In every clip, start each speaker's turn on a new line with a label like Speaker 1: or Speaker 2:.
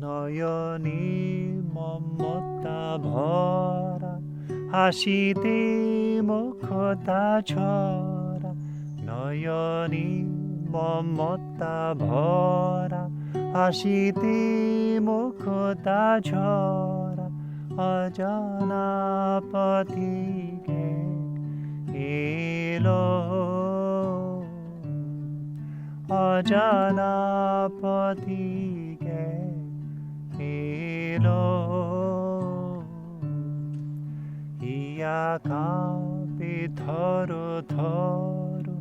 Speaker 1: Nayane mamata bhara hasite mukhta chhara. Nayane mamata bhara hasite mukhta chhara. Ajana patike elo. Ajana patike elo. Iyaka tharo tharo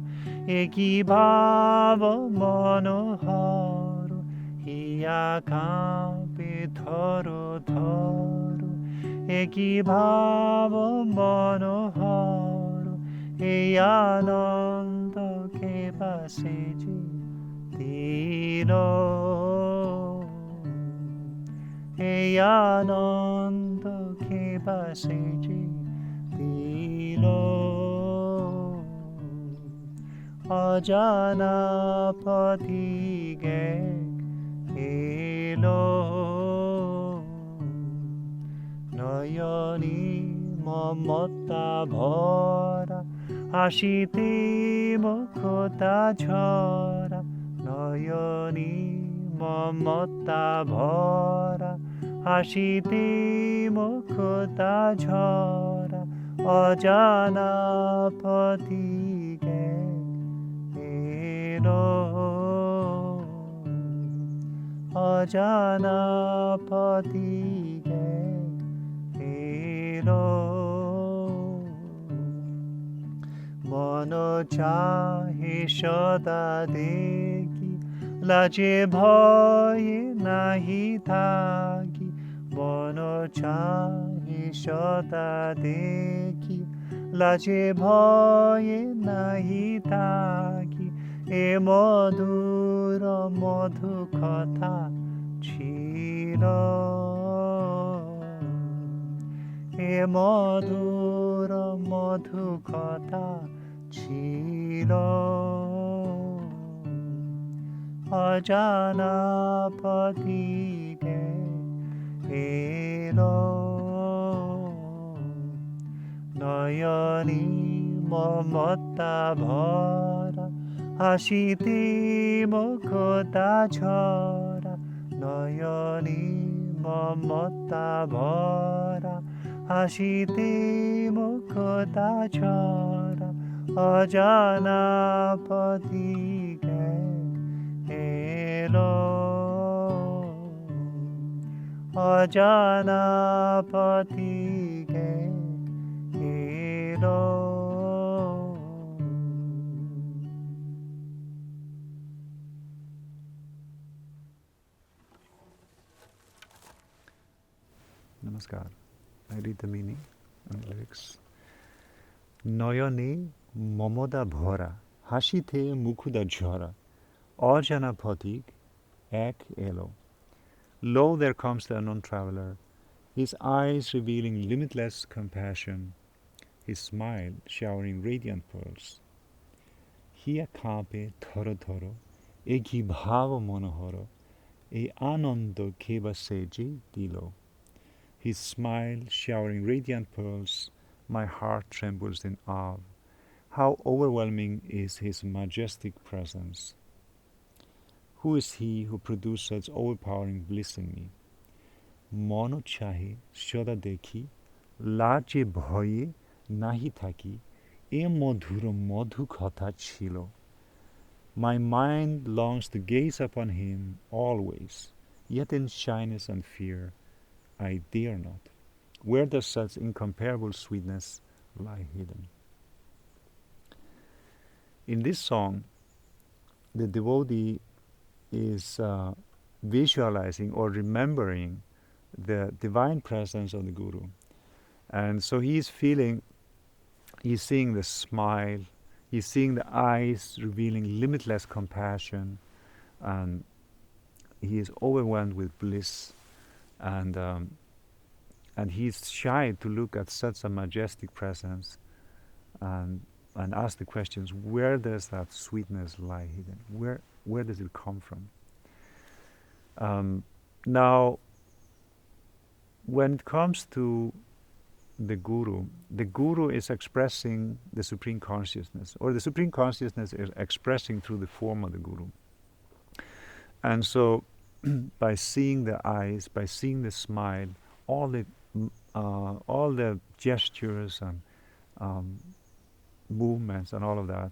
Speaker 1: eki bhava manoharo. Iyaka tharo tharo eki bhava manoharo. E ananda ke pase dilo. E ananda ke pase dilo. Ajana patige elo. Nayane mamata bhara hasite mukhta chhara. Nayane mamata bhara hasite mukhta chhara. Ajana patike elo. Ajana patike elo. Mano chahe sada deki laje bhaye nahi thaki. Mano chahe sada deki laje bhaye nahi thaki. E madhura madhu katha chilo. E madhura madhu katha chilo. Ajana patike elo. Nayane mamata bhara hasite mukhta chhara. Nayane mamata bhara hasite mukhta chhara. Ajana patike elo. Ajana patike elo. Namaskar. I read the meaning and the lyrics. Nayane mamada bhara hasite mukhuda jhara. Ajana patik ek elo. Lo, there comes the unknown traveler, his eyes revealing limitless compassion, his smile showering radiant pearls. Hiya kape thoro thoro, eki bhava monohara, e anando keva seji dilo. His smile showering radiant pearls, my heart trembles in awe. How overwhelming is his majestic presence. Who is he who produced such overpowering bliss in me? Mono chahe shoda dekhi, laje bhoye nahi thaki, e madhura madhu katha chilo. My mind longs to gaze upon him always, yet in shyness and fear I dare not. Where does such incomparable sweetness lie hidden? In this song, the devotee is visualizing or remembering the divine presence of the Guru. And so he's seeing the smile, he's seeing the eyes revealing limitless compassion, and he is overwhelmed with bliss. And he's shy to look at such a majestic presence and ask the questions, where does that sweetness lie hidden? Where does it come from? Now, when it comes to the Guru is expressing the Supreme Consciousness, or the Supreme Consciousness is expressing through the form of the Guru. And so, by seeing the eyes, by seeing the smile, all the gestures and movements and all of that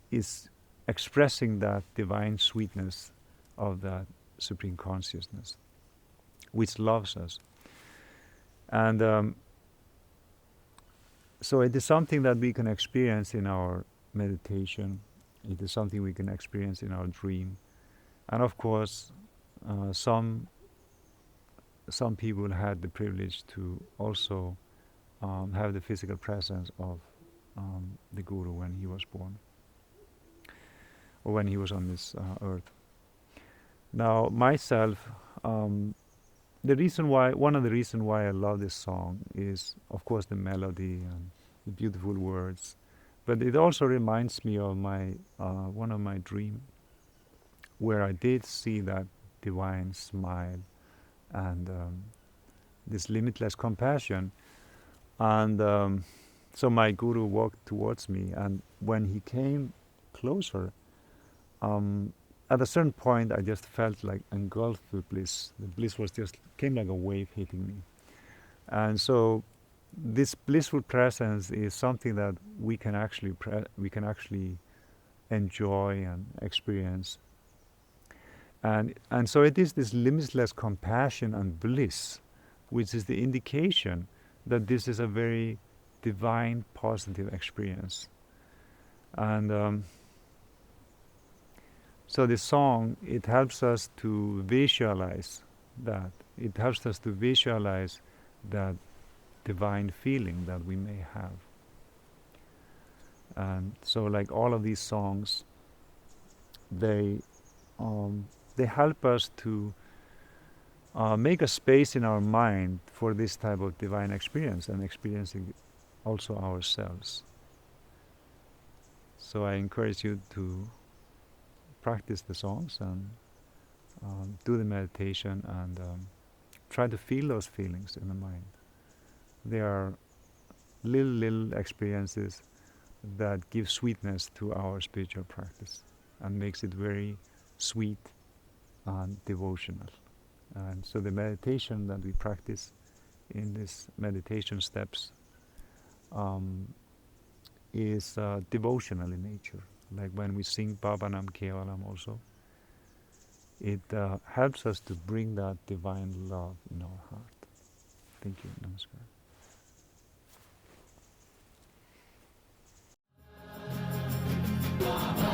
Speaker 1: is expressing that divine sweetness of that Supreme Consciousness, which loves us. And so it is something that we can experience in our meditation. It is something we can experience in our dream. And of course, some people had the privilege to also have the physical presence of the Guru when he was born, or when he was on this earth. Now, myself, one of the reasons why I love this song is, of course, the melody and the beautiful words, but it also reminds me of my one of my dreams, where I did see that divine smile and this limitless compassion. And so my Guru walked towards me, and when he came closer, at a certain point I just felt like engulfed with bliss. The bliss was just came like a wave hitting me. And so this blissful presence is something that we can actually enjoy and experience. And so it is this limitless compassion and bliss, which is the indication that this is a very divine, positive experience. And so this song, it helps us to visualize that. It helps us to visualize that divine feeling that we may have. And so, like all of these songs, they help us to make a space in our mind for this type of divine experience and experiencing also ourselves. So I encourage you to practice the songs and do the meditation and try to feel those feelings in the mind. They are little experiences that give sweetness to our spiritual practice and makes it very sweet and devotional. And so the meditation that we practice in these meditation steps is devotional in nature. Like when we sing Pavanam Kevalam also, it helps us to bring that divine love in our heart. Thank you. Namaskar.
Speaker 2: Bhara.